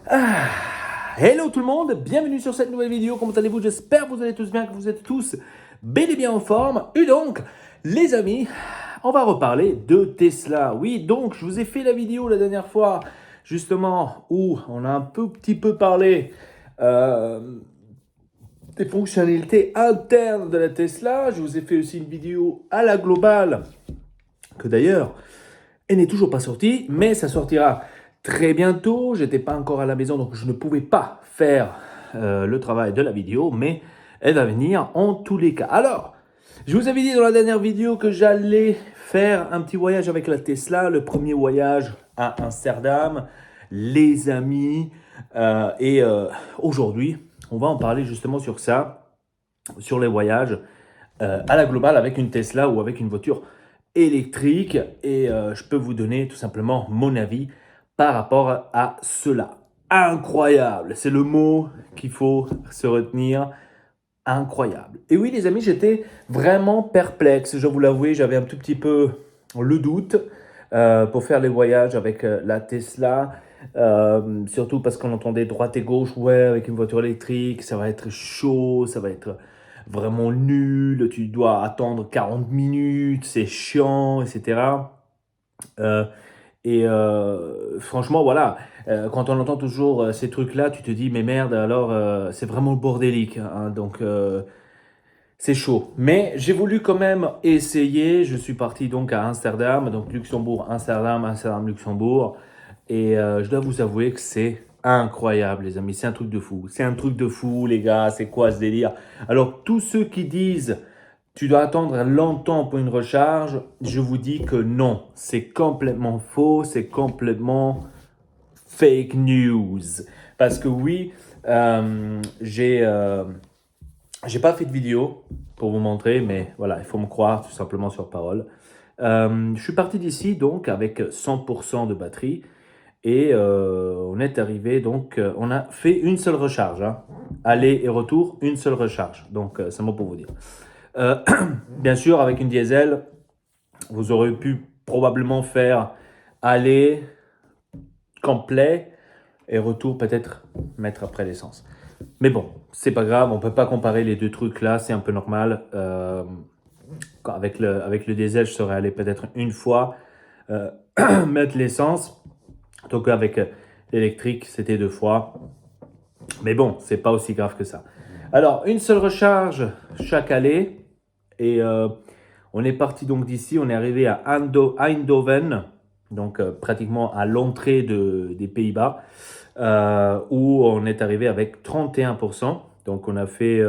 Ah, hello tout le monde, bienvenue sur cette nouvelle vidéo, comment allez-vous? J'espère que vous allez tous bien, que vous êtes tous bel et bien en forme. Et donc, les amis, on va reparler de Tesla. Oui, donc je vous ai fait la vidéo la dernière fois, justement, où on a un petit peu parlé des fonctionnalités internes de la Tesla. Je vous ai fait aussi une vidéo à la globale, que d'ailleurs, elle n'est toujours pas sortie, mais ça sortira très bientôt. J'étais pas encore à la maison, donc je ne pouvais pas faire le travail de la vidéo, mais elle va venir en tous les cas. Alors, je vous avais dit dans la dernière vidéo que j'allais faire un petit voyage avec la Tesla, le premier voyage à Amsterdam, les amis. Aujourd'hui, on va en parler justement sur ça, sur les voyages à la globale avec une Tesla ou avec une voiture électrique. Et je peux vous donner tout simplement mon avis par rapport à cela. Incroyable, c'est le mot qu'il faut se retenir. Incroyable. Et oui, les amis, j'étais vraiment perplexe. Je vous l'avoue, j'avais un tout petit peu le doute pour faire les voyages avec la Tesla. Surtout parce qu'on entendait droite et gauche, ouais, avec une voiture électrique, ça va être chaud, ça va être vraiment nul, tu dois attendre 40 minutes, c'est chiant, etc. Euh, Franchement, voilà, quand on entend toujours ces trucs-là, tu te dis, mais merde, alors c'est vraiment bordélique, hein, donc c'est chaud. Mais j'ai voulu quand même essayer. Je suis parti donc à Amsterdam, donc Luxembourg, Amsterdam, Amsterdam, Luxembourg. Et je dois vous avouer que c'est incroyable, les amis. C'est un truc de fou. C'est un truc de fou, les gars. C'est quoi ce délire? Alors, tous ceux qui disent tu dois attendre longtemps pour une recharge, je vous dis que non. C'est complètement faux. C'est complètement fake news. Parce que oui, j'ai pas fait de vidéo pour vous montrer, mais voilà, il faut me croire tout simplement sur parole. Je suis parti d'ici donc avec 100% de batterie et on est arrivé donc, on a fait une seule recharge, hein. Aller et retour, une seule recharge. Donc c'est bon pour vous dire. Euh, Bien sûr, avec une diesel, vous aurez pu probablement faire aller complet et retour peut-être mettre après l'essence. Mais bon, c'est pas grave, on peut pas comparer les deux trucs là, c'est un peu normal. Avec le diesel, je serais allé peut-être une fois euh, mettre l'essence. Donc avec l'électrique, c'était deux fois. Mais bon, c'est pas aussi grave que ça. Alors, une seule recharge chaque allée. Et on est parti donc d'ici, on est arrivé à Eindhoven, donc pratiquement à l'entrée des Pays-Bas, où on est arrivé avec 31%. Donc on a fait,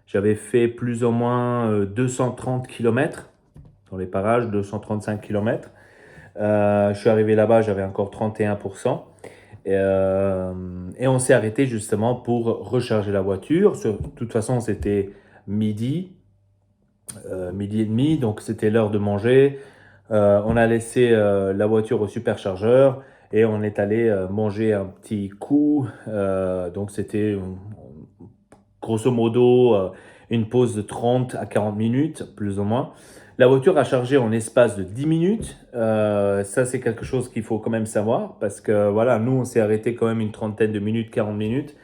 j'avais fait plus ou moins 230 km dans les parages, 235 km. Je suis arrivé là-bas, j'avais encore 31%. Et on s'est arrêté justement pour recharger la voiture. De toute façon, c'était midi, midi et demi, donc c'était l'heure de manger. On a laissé la voiture au superchargeur et on est allé manger un petit coup. Donc c'était grosso modo une pause de 30 à 40 minutes, plus ou moins. La voiture a chargé en espace de 10 minutes. Ça, c'est quelque chose qu'il faut quand même savoir parce que voilà, nous, on s'est arrêté quand même une trentaine de minutes, 40 minutes,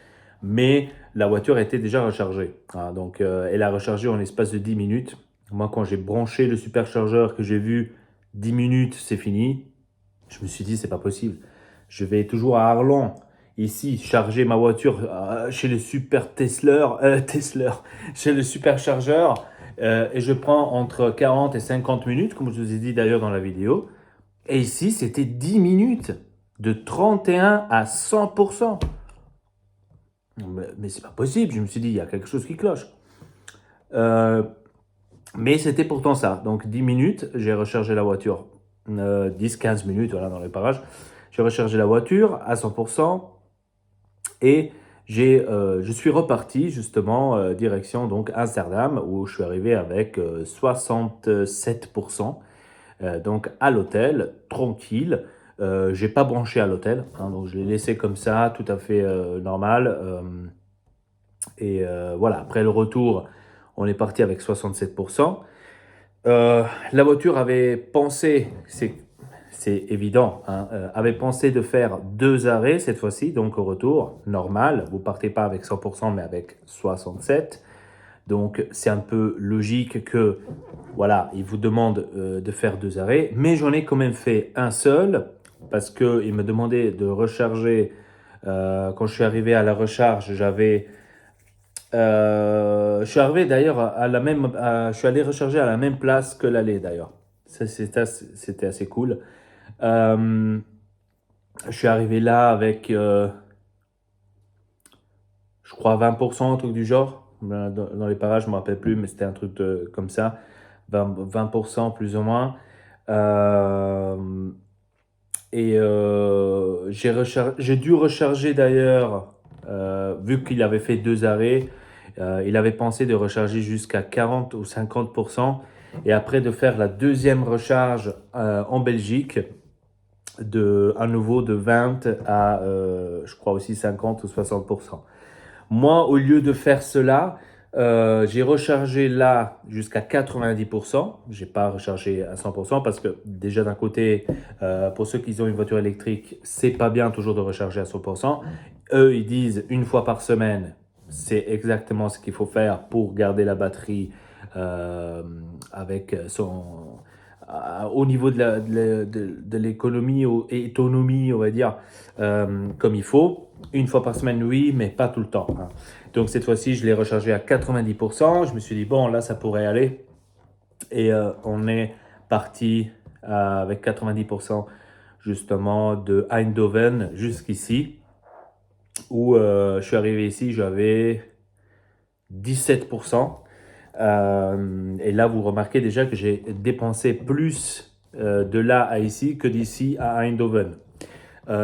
mais la voiture était déjà rechargée. Ah, donc, elle a rechargé en espace de 10 minutes. Moi, quand j'ai branché le superchargeur, que j'ai vu 10 minutes, c'est fini, je me suis dit, c'est pas possible. Je vais toujours à Arlon, ici, charger ma voiture chez le super Tesla, chez le superchargeur, et je prends entre 40 et 50 minutes, comme je vous ai dit d'ailleurs dans la vidéo. Et ici, c'était 10 minutes, de 31 à 100%. Mais c'est pas possible, je me suis dit, il y a quelque chose qui cloche. Euh, mais c'était pourtant ça. Donc 10 minutes, j'ai rechargé la voiture. 10-15 minutes, voilà, dans les parages. J'ai rechargé la voiture à 100%. Et je suis reparti justement direction donc Amsterdam où je suis arrivé avec 67%. Donc à l'hôtel, tranquille. J'ai pas branché à l'hôtel, hein, donc je l'ai laissé comme ça, tout à fait normal. Voilà, après le retour, on est parti avec 67%. La voiture avait pensé, c'est évident, hein, avait pensé de faire 2 arrêts cette fois-ci, donc au retour, normal. Vous partez pas avec 100%, mais avec 67. Donc, c'est un peu logique que, voilà, il vous demande de faire 2 arrêts. Mais j'en ai quand même fait un seul, parce qu'il me demandait de recharger. Quand je suis arrivé à la recharge, je suis arrivé d'ailleurs je suis allé recharger à la même place que l'aller d'ailleurs. Ça, c'était assez cool. Euh, je suis arrivé là avec, je crois, 20%, un truc du genre. Dans les parages, je ne me rappelle plus, mais c'était un truc comme ça. 20% plus ou moins. Euh, j'ai dû recharger d'ailleurs, vu qu'il avait fait 2 arrêts, il avait pensé de recharger jusqu'à 40 ou 50% et après de faire la deuxième recharge en Belgique à nouveau de 20 à, je crois aussi 50 ou 60%. Moi, au lieu de faire cela, j'ai rechargé là jusqu'à 90%. Je n'ai pas rechargé à 100% parce que déjà d'un côté, pour ceux qui ont une voiture électrique, c'est pas bien toujours de recharger à 100%. Eux, ils disent une fois par semaine, c'est exactement ce qu'il faut faire pour garder la batterie avec au niveau de l'économie et autonomie, on va dire, comme il faut. Une fois par semaine, oui, mais pas tout le temps, hein. Donc cette fois-ci, je l'ai rechargé à 90%. Je me suis dit, bon, là, ça pourrait aller. Et on est parti avec 90% justement de Eindhoven jusqu'ici, où je suis arrivé ici, j'avais 17%. Et là, vous remarquez déjà que j'ai dépensé plus de là à ici que d'ici à Eindhoven.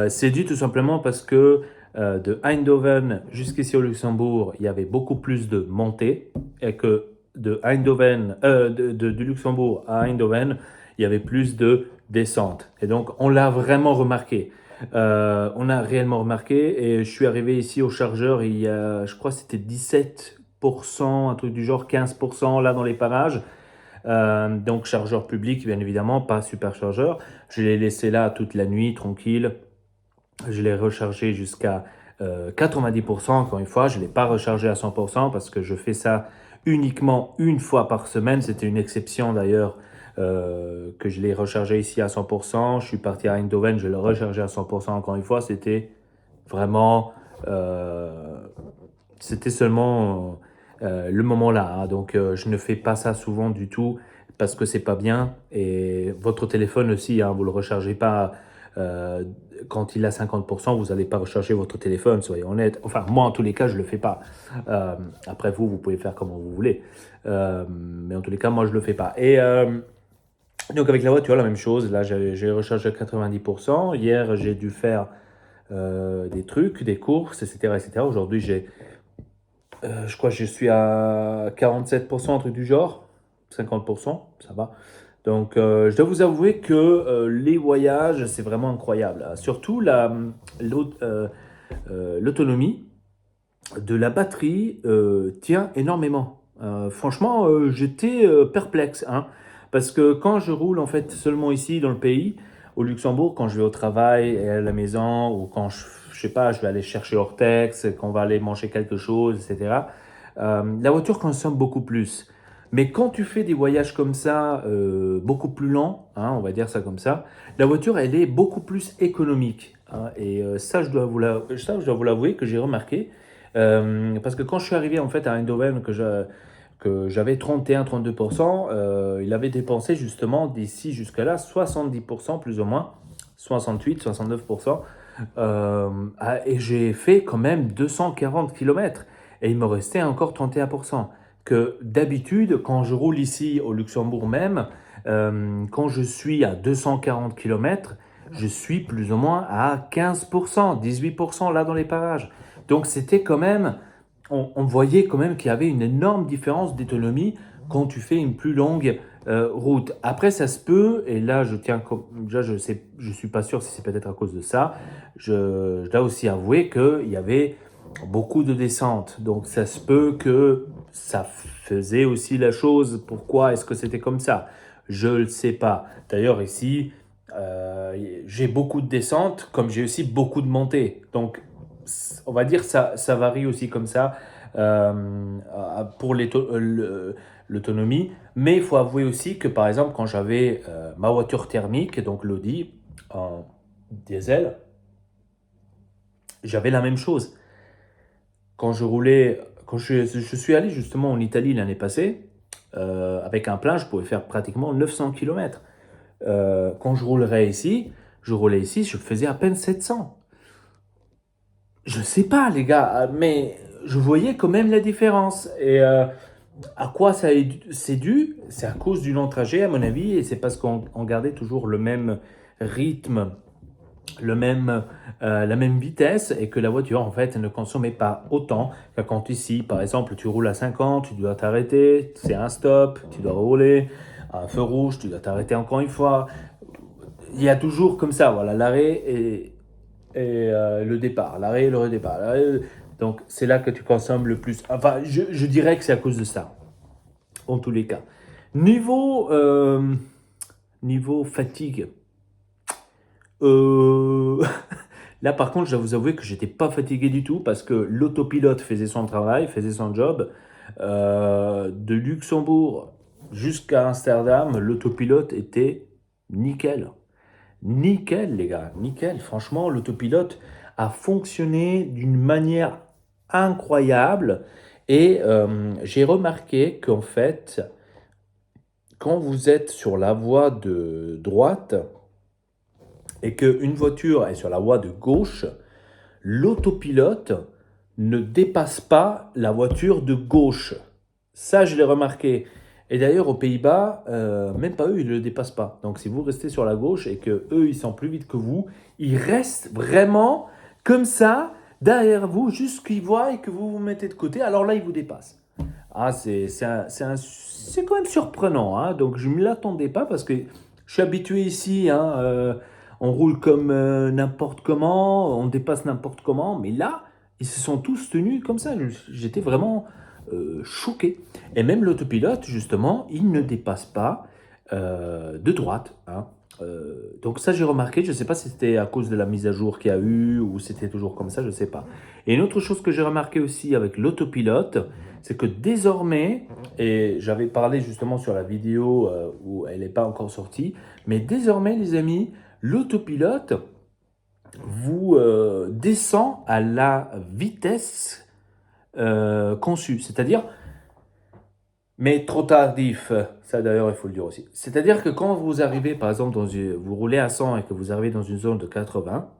C'est dû tout simplement parce que de Eindhoven jusqu'ici au Luxembourg, il y avait beaucoup plus de montées et que du Luxembourg à Eindhoven, il y avait plus de descentes. Et donc, on l'a vraiment remarqué. On a réellement remarqué et je suis arrivé ici au chargeur, il y a, je crois que c'était 17%, un truc du genre 15% là dans les parages. Donc chargeur public, bien évidemment, pas superchargeur. Je l'ai laissé là toute la nuit, tranquille. Je l'ai rechargé jusqu'à 90%, encore une fois. Je ne l'ai pas rechargé à 100% parce que je fais ça uniquement une fois par semaine. C'était une exception d'ailleurs que je l'ai rechargé ici à 100%. Je suis parti à Eindhoven, je l'ai rechargé à 100% encore une fois. C'était vraiment... c'était seulement le moment là, hein. Donc je ne fais pas ça souvent du tout parce que c'est pas bien. Et votre téléphone aussi, hein, vous le rechargez pas euh, quand il a 50%, vous n'allez pas recharger votre téléphone, soyez honnête. Enfin, moi en tous les cas, je le fais pas. Après vous pouvez faire comme vous voulez. Mais en tous les cas, moi je le fais pas. Et donc avec la voiture, la même chose. Là, j'ai rechargé à 90%. Hier, j'ai dû faire des trucs, des courses, etc., etc. Aujourd'hui, je crois que je suis à 47%, un truc du genre, 50%, ça va. Donc, je dois vous avouer que les voyages, c'est vraiment incroyable, hein. Surtout l'autonomie de la batterie tient énormément. Franchement, j'étais perplexe, hein, parce que quand je roule en fait seulement ici dans le pays, au Luxembourg, quand je vais au travail et à la maison, ou quand je sais pas, je vais aller chercher Ortex, quand on va aller manger quelque chose, etc. La voiture consomme beaucoup plus. Mais quand tu fais des voyages comme ça, beaucoup plus lents, hein, on va dire ça comme ça, la voiture, elle est beaucoup plus économique, hein. Et ça, je dois vous l'avouer que j'ai remarqué. Parce que quand je suis arrivé en fait à Eindhoven, que j'avais 31-32%, il avait dépensé justement d'ici jusqu'à là 70% plus ou moins, 68-69%. Et j'ai fait quand même 240 km et il me restait encore 31%. Que d'habitude, quand je roule ici au Luxembourg même, quand je suis à 240 km, je suis plus ou moins à 15%, 18% là dans les parages. Donc c'était quand même, on voyait quand même qu'il y avait une énorme différence d'autonomie quand tu fais une plus longue route. Après, ça se peut, et là je tiens, déjà je suis pas sûr si c'est peut-être à cause de ça. Je dois aussi avouer qu'il y avait beaucoup de descentes, donc ça se peut que ça faisait aussi la chose. Pourquoi est-ce que c'était comme ça? Je ne le sais pas. D'ailleurs ici, J'ai beaucoup de descentes, comme j'ai aussi beaucoup de montées. Donc, on va dire ça varie aussi comme ça pour l'autonomie. Mais il faut avouer aussi que, par exemple, quand j'avais ma voiture thermique, donc l'Audi en diesel, j'avais la même chose. Quand je roulais, quand je suis allé justement en Italie l'année passée, avec un plein, je pouvais faire pratiquement 900 km. Quand je roulais ici, je faisais à peine 700. Je sais pas, les gars, mais je voyais quand même la différence. Et à quoi c'est dû? C'est à cause du long trajet, à mon avis, et c'est parce qu'on gardait toujours le même rythme, la même vitesse, et que la voiture, en fait, ne consommait pas autant que quand ici, par exemple, tu roules à 50, tu dois t'arrêter, c'est un stop, tu dois rouler, à un feu rouge, tu dois t'arrêter encore une fois. Il y a toujours comme ça, voilà, l'arrêt et le départ, l'arrêt et le redépart. Donc, c'est là que tu consommes le plus. Enfin, je dirais que c'est à cause de ça, en tous les cas. Niveau, niveau fatigue, euh, là par contre, je dois vous avouer que j'étais pas fatigué du tout parce que l'autopilote faisait son travail, faisait son job. De Luxembourg jusqu'à Amsterdam, l'autopilote était nickel. Nickel, les gars, nickel. Franchement, l'autopilote a fonctionné d'une manière incroyable. Et j'ai remarqué qu'en fait, quand vous êtes sur la voie de droite et qu'une voiture est sur la voie de gauche, l'autopilote ne dépasse pas la voiture de gauche. Ça, je l'ai remarqué. Et d'ailleurs, aux Pays-Bas, même pas eux, ils ne le dépassent pas. Donc, si vous restez sur la gauche et que eux, ils sont plus vite que vous, ils restent vraiment comme ça, derrière vous, juste qu'ils voient et que vous vous mettez de côté. Alors là, ils vous dépassent. Ah, c'est quand même surprenant. Hein. Donc, je ne me l'attendais pas parce que je suis habitué ici. Hein, on roule comme n'importe comment, on dépasse n'importe comment. Mais là, ils se sont tous tenus comme ça. J'étais vraiment choqué. Et même l'autopilote, justement, il ne dépasse pas de droite. Hein. Donc ça, j'ai remarqué. Je ne sais pas si c'était à cause de la mise à jour qu'il y a eu ou c'était toujours comme ça, je ne sais pas. Et une autre chose que j'ai remarqué aussi avec l'autopilote, c'est que désormais, et j'avais parlé justement sur la vidéo où elle n'est pas encore sortie, mais désormais, les amis, l'autopilote vous descend à la vitesse conçue. C'est-à-dire, mais trop tardif, ça d'ailleurs il faut le dire aussi. C'est-à-dire que quand vous arrivez, par exemple, vous roulez à 100 et que vous arrivez dans une zone de 80,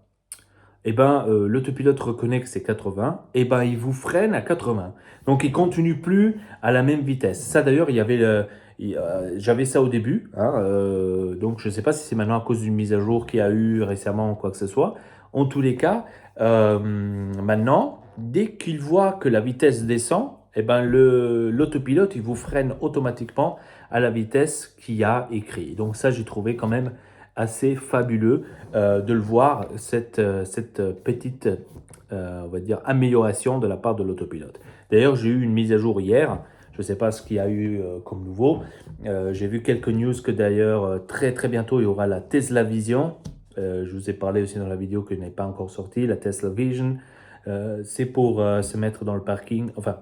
eh ben, l'autopilote reconnaît que c'est 80, et ben, il vous freine à 80. Donc, il continue plus à la même vitesse. Ça, d'ailleurs, j'avais ça au début. Hein, donc, je ne sais pas si c'est maintenant à cause d'une mise à jour qu'il y a eu récemment ou quoi que ce soit. En tous les cas, maintenant, dès qu'il voit que la vitesse descend, eh ben, l'autopilote, il vous freine automatiquement à la vitesse qu'il y a écrit. Donc, ça, j'ai trouvé quand même assez fabuleux de le voir, cette petite, on va dire, amélioration de la part de l'autopilote. D'ailleurs, j'ai eu une mise à jour hier. Je ne sais pas ce qu'il y a eu comme nouveau. J'ai vu quelques news que d'ailleurs, très très bientôt, il y aura la Tesla Vision. Je vous ai parlé aussi dans la vidéo que n'est pas encore sortie, la Tesla Vision. C'est pour se mettre dans le parking, enfin,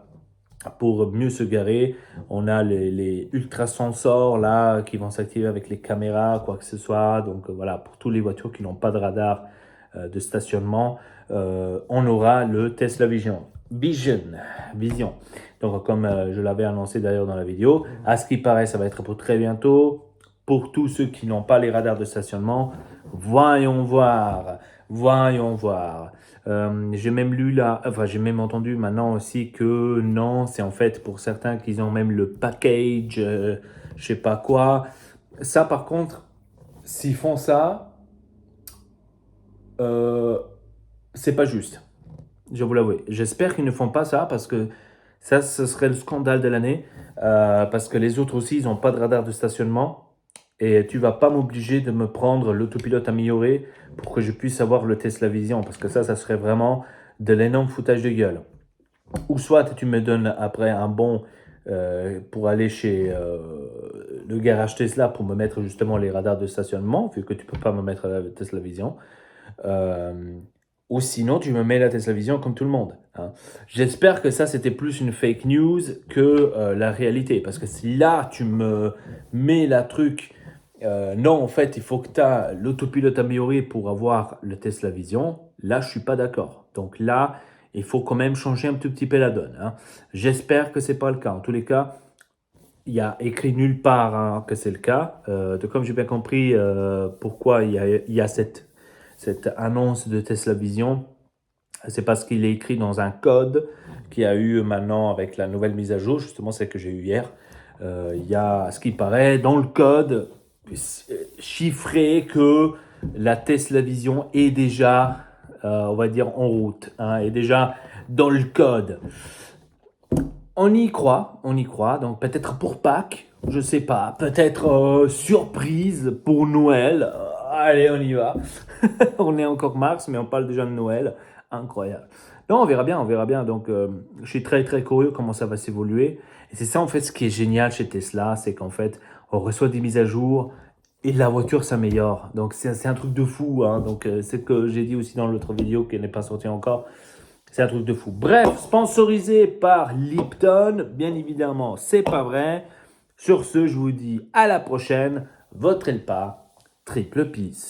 pour mieux se garer. On a les ultrasensors là qui vont s'activer avec les caméras, quoi que ce soit. Donc voilà, pour toutes les voitures qui n'ont pas de radar de stationnement, on aura le Tesla Vision. Donc comme je l'avais annoncé d'ailleurs dans la vidéo, à ce qui paraît, ça va être pour très bientôt. Pour tous ceux qui n'ont pas les radars de stationnement, voyons voir, voyons voir. J'ai même lu là, enfin j'ai même entendu maintenant aussi que non, c'est en fait pour certains qu'ils ont même le package, je sais pas quoi. Ça par contre, s'ils font ça, euh, c'est pas juste. Je vous l'avoue. J'espère qu'ils ne font pas ça parce que ça, ce serait le scandale de l'année. Parce que les autres aussi, ils n'ont pas de radar de stationnement. Et tu vas pas m'obliger de me prendre l'autopilote amélioré pour que je puisse avoir le Tesla Vision. Parce que ça serait vraiment de l'énorme foutage de gueule. Ou soit tu me donnes après un bon pour aller chez le garage Tesla pour me mettre justement les radars de stationnement, vu que tu peux pas me mettre la Tesla Vision. Ou sinon, tu me mets la Tesla Vision comme tout le monde. Hein. J'espère que ça, c'était plus une fake news que la réalité. Parce que si là, tu me mets la truc, non, en fait, il faut que tu as l'autopilote amélioré pour avoir le Tesla Vision. Là, je suis pas d'accord. Donc là, il faut quand même changer un tout petit peu la donne. Hein. J'espère que c'est pas le cas. En tous les cas, il y a écrit nulle part hein, que c'est le cas. Comme j'ai bien compris pourquoi il y a cette annonce de Tesla Vision, c'est parce qu'il est écrit dans un code qu'il y a eu maintenant avec la nouvelle mise à jour, justement celle que j'ai eue hier. Il y a ce qui paraît dans le code chiffré que la Tesla Vision est déjà, on va dire, en route, hein, est déjà dans le code. On y croit. Donc peut-être pour Pâques, je sais pas. Peut-être surprise pour Noël. Allez, on y va. On est encore mars, mais on parle déjà de Noël. Incroyable. Non, on verra bien, on verra bien. Donc, je suis très, très curieux comment ça va s'évoluer. Et c'est ça, en fait, ce qui est génial chez Tesla, c'est qu'en fait, on reçoit des mises à jour et la voiture s'améliore. Donc, c'est un truc de fou. Hein. Donc, c'est ce que j'ai dit aussi dans l'autre vidéo qui n'est pas sortie encore. C'est un truc de fou. Bref, sponsorisé par Lipton, bien évidemment, c'est pas vrai. Sur ce, je vous dis à la prochaine. Votre Elpa, triple peace.